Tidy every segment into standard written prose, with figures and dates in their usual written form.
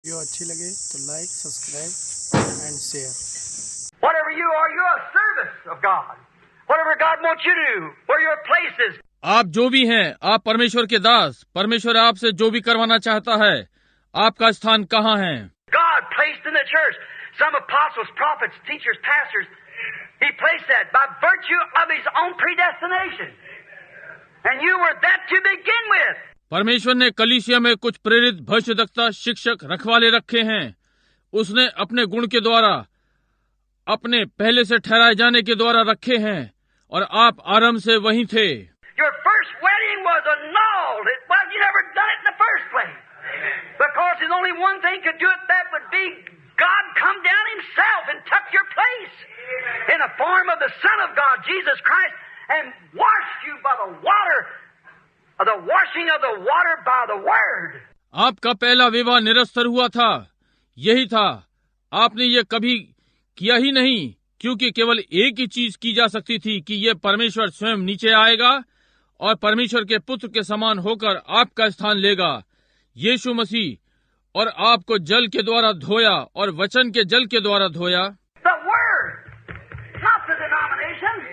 Video अच्छी लगे तो like, subscribe and share. Whatever you are, you're a service of God. Whatever God wants you to do, where your place is. आप जो भी हैं, आप परमेश्वर के दास। परमेश्वर आपसे जो भी करवाना चाहता है, आपका स्थान कहाँ है? God placed in the church some apostles, prophets, teachers, pastors. He placed that by virtue of His own predestination. And you were that to begin with. परमेश्वर ने कलीसिया में कुछ प्रेरित, भविष्यद्वक्ता, शिक्षक, रखवाले रखे हैं। उसने अपने गुण के द्वारा, अपने पहले से ठहराए जाने के द्वारा रखे हैं, और आप आरंभ से वहीं थे। Your first wedding was annulled. You never done it in the first place. Because there's only one thing could do it, that would be God come down Himself and took your place in the form of the Son of God, Jesus Christ, and washed you by the water, the washing of the water by the Word. आपका पहला विवाह निरस्तर हुआ था, यही था। आपने ये कभी किया ही नहीं, क्योंकि केवल एक ही चीज की जा सकती थी कि ये परमेश्वर स्वयं नीचे आएगा और परमेश्वर के पुत्र के समान होकर आपका स्थान लेगा, यीशु मसीह, और आपको जल के द्वारा धोया और वचन के जल के द्वारा धोया। The Word, not the denomination.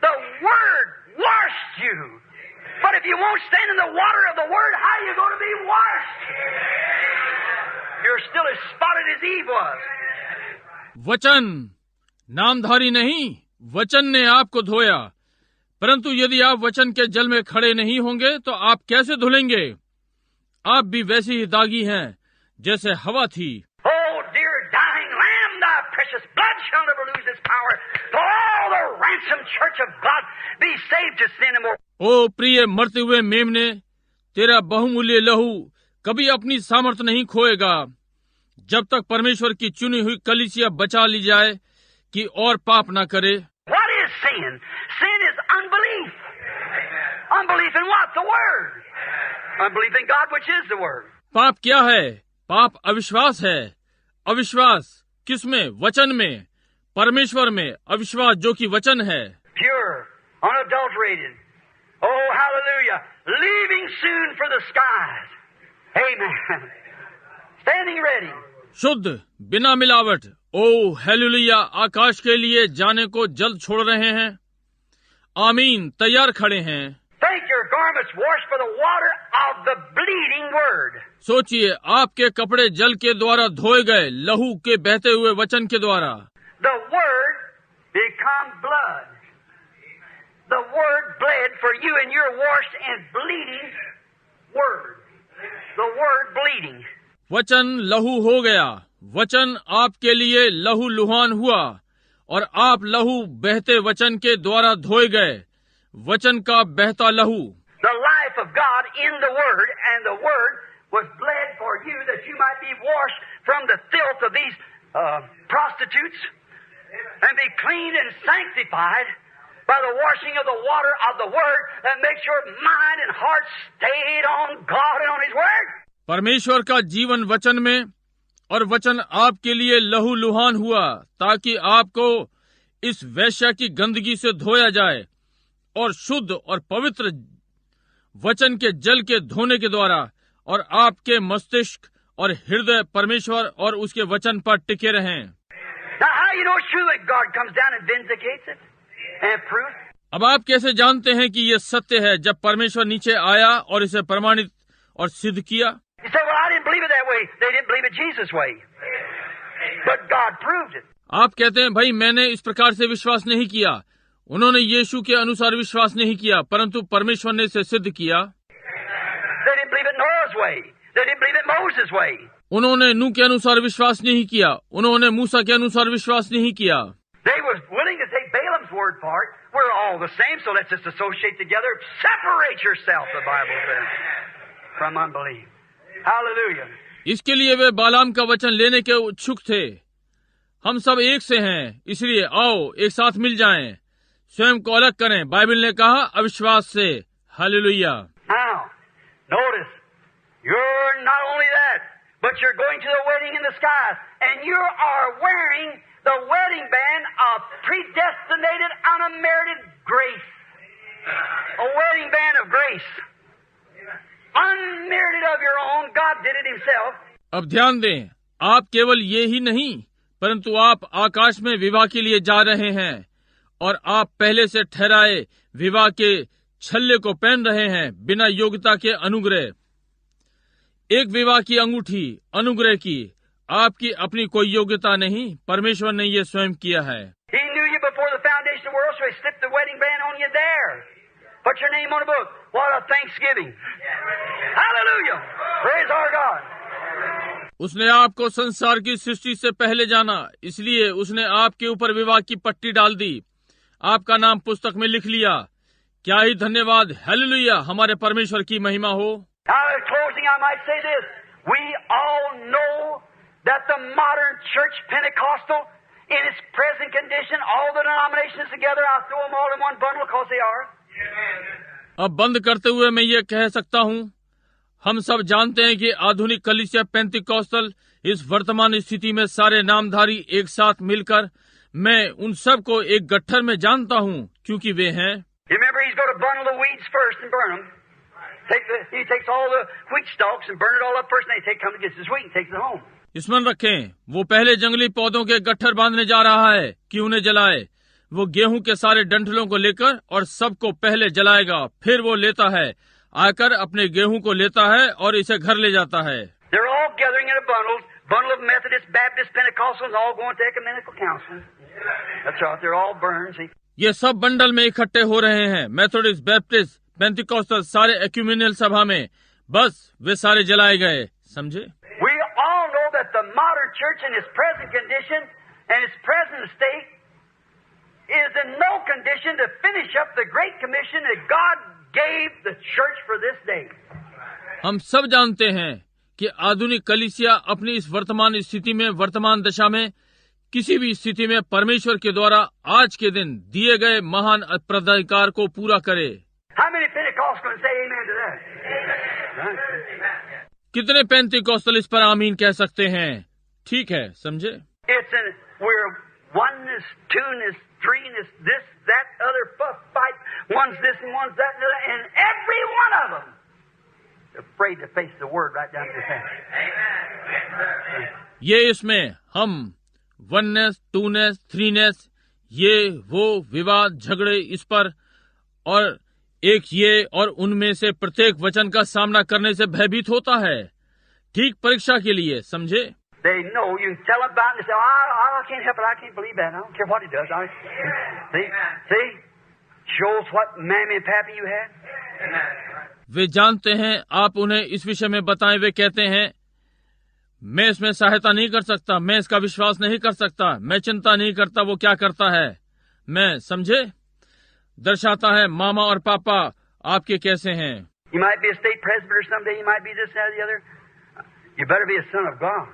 The Word washed you. But if you won't stand in the water of the Word, how are you going to be washed? You're still as spotted as Eve was. वचन नामधारी नहीं, वचन ने आपको धोया। परंतु यदि आप वचन के जल में खड़े नहीं होंगे तो आप कैसे धुलेंगे? आप भी वैसी ही दागी हैं जैसे हवा थी। Oh, dear dying Lamb, thy precious blood shall never lose its power. For all the ransomed church of God be saved to sin and more. ओ प्रिय मरते हुए मेमने, तेरा बहुमूल्य लहू कभी अपनी सामर्थ नहीं खोएगा, जब तक परमेश्वर की चुनी हुई कलीसिया बचा ली जाए कि और पाप ना करे। What is sin? Sin is unbelief. Unbelief in what? The Word. Unbelief in God, which is the Word. पाप क्या है? पाप अविश्वास है। अविश्वास किसमें? वचन में, परमेश्वर में। अविश्वास जो कि वचन है। Pure, unadulterated. Oh, hallelujah. Leaving soon for the skies. Amen. Standing ready. शुद्ध, बिना मिलावट। ओ हालेलुया, आकाश के लिए जाने को जल्द छोड़ रहे हैं। आमीन, तैयार खड़े हैं। Think your garments washed by the water of the bleeding Word. सोचिए, आपके कपड़े जल के द्वारा धोए गए, लहू के बहते हुए वचन के द्वारा। The Word become blood. The Word bled for you, and you're washed in bleeding Word. The Word bleeding. वचन लहू हो गया, वचन आपके लिए लहू लुहान हुआ, और आप लहू बहते वचन के द्वारा धोए गए, वचन का बहता लहू। The life of God in the Word, and the Word was bled for you that you might be washed from the filth of these prostitutes and be cleaned and sanctified by the washing of the water of the Word that makes your mind and heart stayed on God and on His Word. परमेश्वर का जीवन वचन में, और वचन आपके लिए लहू लुहान हुआ ताकि आपको इस वैश्या की गंदगी से धोया जाए और शुद्ध और पवित्र वचन के जल के धोने के द्वारा, और आपके मस्तिष्क और हृदय परमेश्वर और उसके वचन पर टिके रहें। Now, how you know it's true that God comes down and vindicates it and proves? अब आप कैसे जानते हैं कि ये सत्य है जब परमेश्वर नीचे आया और इसे प्रमाणित और सिद्ध किया? You say, well, I didn't believe it that way. They didn't believe it Jesus' way. But God proved it. आप कहते हैं, भाई मैंने इस प्रकार से विश्वास नहीं किया, उन्होंने यीशु के अनुसार विश्वास नहीं किया, परंतु परमेश्वर ने इसे सिद्ध किया। They didn't believe it Noah's way. They didn't believe it Moses' way. उन्होंने नूह के अनुसार विश्वास नहीं किया, उन्होंने मूसा के अनुसार विश्वास नहीं किया। They were willing to take Balaam's word for it. We're all the same, so let's just associate together. Separate yourself, the Bible says, from unbelief. Hallelujah. इसके लिए वे बालाम का वचन लेने के उत्सुक थे। हम सब एक से हैं, इसलिए आओ एक साथ मिल जाएं, स्वयं को अलग करें। बाइबल ने कहा अविश्वास से। Hallelujah. Now, notice, you're not only that, but you're going to the wedding in the skies, and you are wearing the wedding band of predestinated, unmerited grace. A wedding band of grace. unmerited of your own. God did it Himself. अब ध्यान दें, आप केवल ये ही नहीं, परंतु आप आकाश में विवाह के लिए जा रहे हैं और आप पहले से ठहराए विवाह के छल्ले को पहन रहे हैं बिना योग्यता के अनुग्रह। एक विवाह की अंगूठी अनुग्रह की, आपकी अपनी कोई योग्यता नहीं, परमेश्वर ने ये स्वयं किया है। He knew you before the foundation of the world, so He slipped the wedding band on you there. Put your name on the book. What a thanksgiving! Hallelujah! Praise our God! उसने आपको संसार की सृष्टि से पहले जाना, इसलिए उसने आपके ऊपर विवाह की पट्टी डाल दी, आपका नाम पुस्तक में लिख लिया। क्या ही धन्यवाद! हालेलुया! हमारे परमेश्वर की महिमा हो। Now, in closing, I might say this: we all know that the modern church Pentecostal, in its present condition, all the denominations together, I'll throw them all in one bundle because they are. अब बंद करते हुए मैं ये कह सकता हूँ, हम सब जानते हैं कि आधुनिक कलीसिया पेंतिकॉस्टल इस वर्तमान स्थिति में सारे नामधारी एक साथ मिलकर, मैं उन सब को एक गट्ठर में जानता हूँ, क्योंकि वे हैं। Remember, he's going to bundle the weeds first and burn them. He takes all the wheat stalks and burn it all up first, and then comes and gets his wheat and takes it home. स्मरण रखें, वो पहले जंगली पौधों के गट्ठर बांधने जा रहा है कि उन्हें जलाए। वो गेहूं के सारे डंठलों को लेकर और सबको पहले जलाएगा, फिर वो लेता है, आकर अपने गेहूं को लेता है और इसे घर ले जाता है। They're all gathering in a bundle of Methodist, Baptist, Pentecostals, all going to ecumenical council. That's right, they're all burned. See? ये सब बंडल में इकट्ठे हो रहे हैं, मेथोडिस्ट, बैप्टिस्ट, पेंतिकॉस्टल, सारे एक्यूमेनियल सभा में, बस वे सारे जलाए गए। समझे? We all know that the modern church in its present condition and its present state is in no condition to finish up the great commission that God gave the church for this day. हम सब जानते हैं कि आधुनिक कलीसिया अपनी इस वर्तमान स्थिति में, वर्तमान दशा में, किसी भी स्थिति में परमेश्वर के द्वारा आज के दिन दिए गए महान प्राधिकार को पूरा करे। How many Pentecostals can say amen to that? कितने पेंतिकॉस्टल इस पर आमीन कह सकते हैं? ठीक है, समझे? We're oneness, two-ness, threeness, this, that, other, fuss, fight, one's this and one's that, and every one of them afraid to face the word right down to the face. ये इसमें हम वननेस, टूनेस, थ्रीनेस, ये वो विवाद, झगड़े इस पर, और एक ये और उनमें से प्रत्येक वचन का सामना करने से भयभीत होता है, ठीक परीक्षा के लिए। समझे? They know you can tell them about it and say, I can't help it, I can't believe that. I don't care what he does. See? Shows what mammy and pappy you had. वे जानते हैं, आप उन्हें इस विषय में बताएं, वे कहते हैं, मैं इसमें सहायता नहीं कर सकता, मैं इसका विश्वास नहीं कर सकता, मैं चिंता नहीं करता वो क्या करता है। मैं, समझे, दर्शाता है मामा और पापा आपके कैसे हैं। You might be a state presbyter someday, you might be this, that, or the other. You better be a son of God.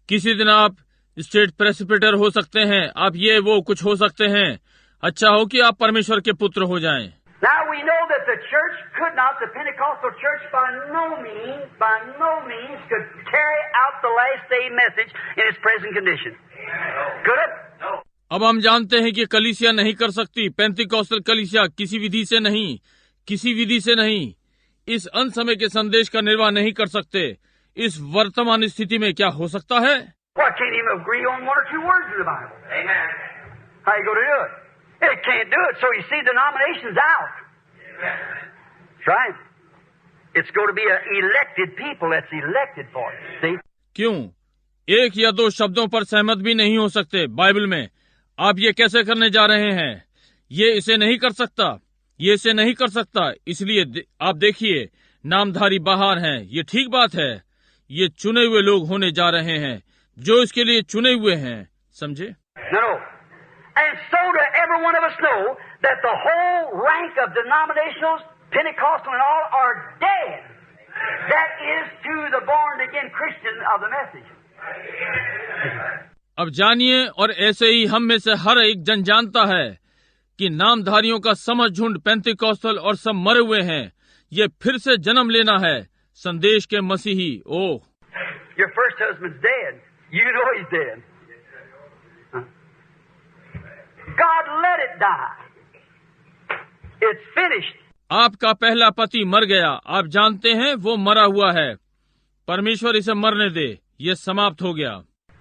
किसी दिन आप स्टेट प्रेसिपिटर हो सकते हैं, आप ये वो कुछ हो सकते हैं। अच्छा हो कि आप परमेश्वर के पुत्र हो जाएं। Now we know that the church could not, the Pentecostal church by no means could carry out the last day message in its present condition. Could it? No. अब हम जानते हैं कि कलीसिया नहीं कर सकती, पेंतिकॉस्टल कलीसिया किसी विधि से नहीं, इस अंत समय के संदेश का निर्वाह नहीं कर सकते। इस वर्तमान स्थिति में क्या हो सकता है? Well, I can't even agree on one or two words of the Bible. Amen. How you going to do it? It can't do it. So you see, denomination's out. That's right. It's going to be an elected people that's elected for it. See? क्यों? एक या दो शब्दों पर सहमत भी नहीं हो सकते बाइबल में। आप ये कैसे करने जा रहे हैं? ये इसे नहीं कर सकता, ये इसे नहीं कर सकता, इसलिए आप देखिए, नामधारी बाहर हैं। ये ठीक बात है, ये चुने हुए लोग होने जा रहे हैं, जो इसके लिए चुने हुए हैं। समझे? No. And so do every one of us know that the whole rank of denominationals, Pentecostal and all, are dead. That is to the born again Christian of the message. अब जानिए, और ऐसे ही हम में से हर एक जन जानता है कि नामधारियों का समझ झुंड पेंतिकॉस्टल और सब मरे हुए हैं। ये फिर से जन्म लेना है, संदेश के मसीही। ओह, Your first husband's dead. You know he's dead. God let it die. It's finished. आपका पहला पति मर गया, आप जानते हैं वो मरा हुआ है, परमेश्वर इसे मरने दे, ये समाप्त हो गया।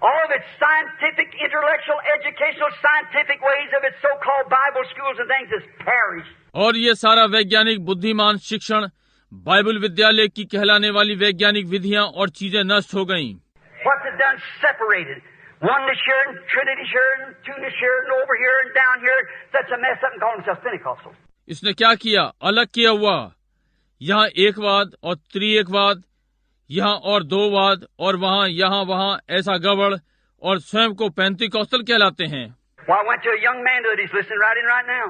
All of its scientific, intellectual, educational, scientific ways of its so-called Bible schools and things has perished. और ये सारा वैज्ञानिक बुद्धिमान शिक्षण, बाइबल विद्यालय की कहलाने वाली वैज्ञानिक विधियां और चीजें नष्ट हो गईं। What's it done? Separated. One this here and Trinity here and two this here and over here and down here. Such a mess up and calling themselves Pentecostals. इसने क्या किया? अलग किया हुआ, यहाँ एकवाद और त्रिएकवाद, यहाँ और दोवाद, और वहाँ ऐसा गड़बड़, और स्वयं को पेंतिकॉस्टल कहलाते हैं। Well, I went to a young man that he's listening right now.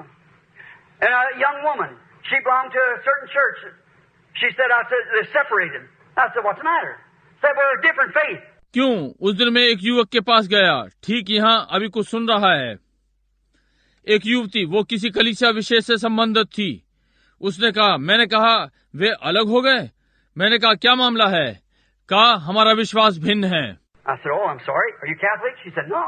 And a young woman, she belonged to a certain church. She said, they're separated. I said, what's the matter? Said, we're a different faith. क्यों? उस दिन मैं एक युवक के पास गया, ठीक यहाँ अभी कुछ सुन रहा है। एक युवती, वो किसी कलीसिया विशेष से संबंधित थी। उसने कहा, मैंने कहा वे अलग हो गए। मैंने कहा क्या मामला है? कहा हमारा विश्वास भिन्न है। I said, oh, I'm sorry. Are you Catholic? She said, no.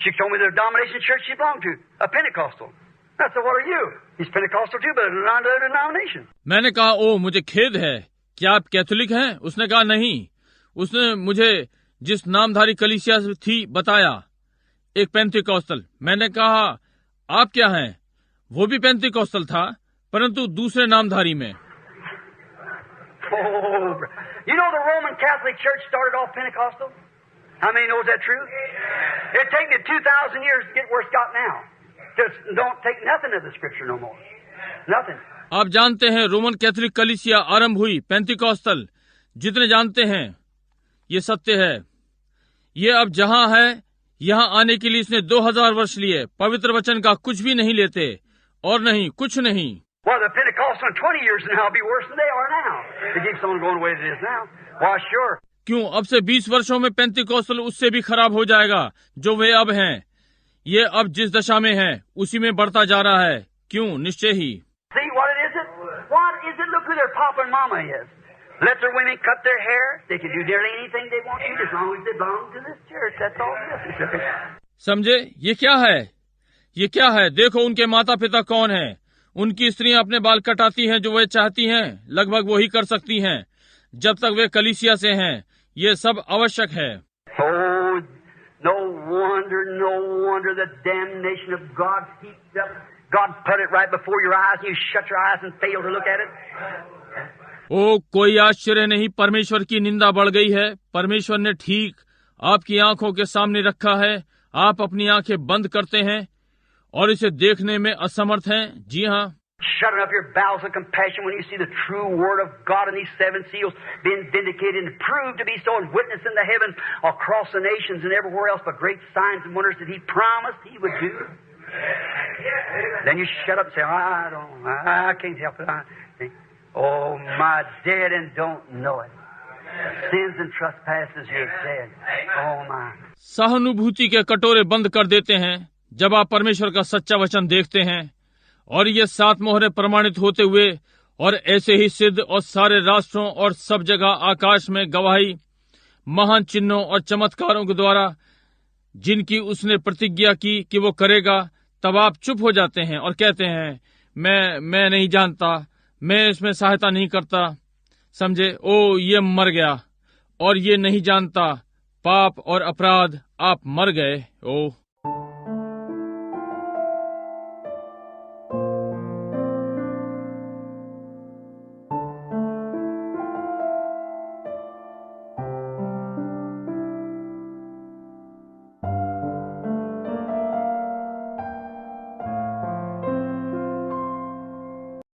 She told me the denomination church she belonged to, a Pentecostal. I said, what are you? He's Pentecostal too, but another denomination. मैंने कहा, ओ मुझे खेद है, क्या आप Catholic हैं? उसने कहा नहीं। उसने मुझे जिस नामधारी कलीसिया थी बताया, एक पेंतिकॉस्टल। मैंने कहा आप क्या हैं? वो भी पेंतिकॉस्टल था, परंतु दूसरे नामधारी में। Oh, you know the Roman Catholic Church started off Pentecostal? How many knows that true? It took me 2,000 years to get where it's got now. Just don't take nothing of the Scripture no more. Nothing. आप जानते हैं Roman Catholic कलीसिया आरंभ हुई Pentecostal. जितने जानते हैं ये सत्य है। ये अब जहां है, यहाँ आने के लिए इसने 2000 वर्ष लिए। पवित्र वचन का कुछ भी नहीं लेते और नहीं कुछ नहीं। Well, the Pentecostal in 20 years now will be worse than they are now. It keeps on going the way it is now. Why, sure. क्यों? अब से 20 वर्षों में पेंतिकॉस्टल उससे भी खराब हो जाएगा जो वे अब हैं। ये अब जिस दशा में है उसी में बढ़ता जा रहा है। क्यों? निश्चय ही। See what it is? What is it? Look who their papa and mama is. Let their women cut their hair. They can do nearly anything they want to as long as they belong to this church. That's all it is. समझे? ये क्या है? ये क्या है? देखो उनके माता पिता कौन हैं। उनकी स्त्रियां अपने बाल कटाती हैं जो वे चाहती हैं, लगभग वही कर सकती हैं जब तक वे कलीसिया से हैं। ये सब आवश्यक है। Oh, no wonder the damnation of God heaped up. God put it right before your eyes and you shut your eyes and fail to look at it. ओ, कोई आश्चर्य नहीं, परमेश्वर की निंदा बढ़ गई है। परमेश्वर ने ठीक आपकी आंखों के सामने रखा है, आप अपनी आंखें बंद करते हैं और इसे देखने में असमर्थ हैं। जी हाँ। Shutting up your bowels of compassion when you see the true word of God and these 7 seals being vindicated and proved to be so and witnessed in the heavens across the nations and everywhere else by great signs and wonders that He promised He would do. Then you shut up and say, I can't help it. Oh, my dead and don't know it. Sins and trespasses, you're dead. Oh, my. सहानुभूति के कटोरे बंद कर देते हैं जब आप परमेश्वर का सच्चा वचन देखते हैं और ये 7 मोहरें प्रमाणित होते हुए और ऐसे ही सिद्ध और सारे राष्ट्रों और सब जगह आकाश में गवाही महान चिन्हों और चमत्कारों के द्वारा जिनकी उसने प्रतिज्ञा की कि वो करेगा, तब आप चुप हो जाते हैं और कहते हैं मैं नहीं जानता, मैं इसमें सहायता नहीं करता। समझे? ओ, ये मर गया और ये नहीं जानता, पाप और अपराध, आप मर गए। ओ